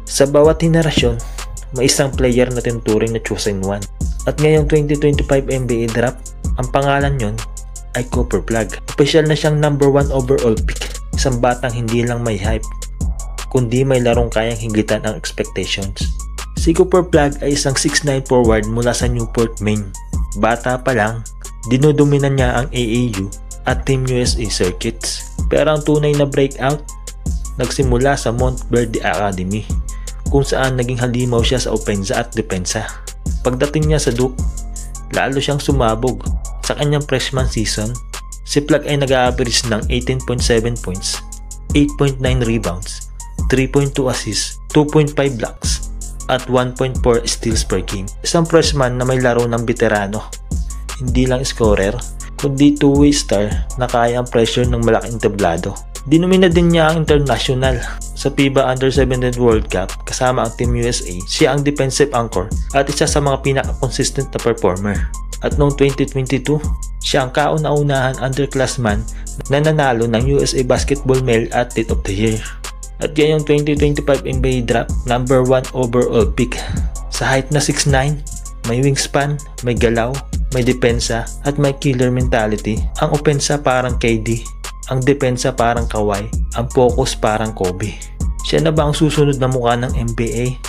Sa bawat henerasyon, may isang player na tinuturing na chosen one. At ngayong 2025 NBA Draft, ang pangalan nyon ay Cooper Flagg. Official na siyang number 1 overall pick. Isang batang hindi lang may hype, kundi may larong kayang hinggitan ang expectations. Si Cooper Flagg ay isang 6'9 forward mula sa Newport, Maine. Bata pa lang, dinudominan niya ang AAU at Team USA circuits. Pero ang tunay na breakout, nagsimula sa Montverde Academy, kung saan naging halimaw siya sa opensa at depensa. Pagdating niya sa Duke, lalo siyang sumabog. Sa kanyang freshman season, si Flagg ay nag-average ng 18.7 points, 8.9 rebounds, 3.2 assists, 2.5 blocks, at 1.4 steals per game. Isang freshman na may laro ng veterano, hindi lang scorer, kundi two-way star na kaya ang pressure ng malaking tablado. Dinomina din niya ang international sa FIBA Under-17 World Cup kasama ang Team USA. Siya ang defensive anchor at isa sa mga pinaka-consistent na performer. At noong 2022, siya ang kauna-unahan underclassman na nanalo ng USA Basketball Male Athlete of the Year. At ngayong 2025 NBA Draft, number 1 overall pick. Sa height na 6'9", may wingspan, may galaw, may depensa at may killer mentality. Ang opensa parang KD, ang depensa parang Kawhi, ang focus parang Kobe. Siya na ba ang susunod na mukha ng NBA?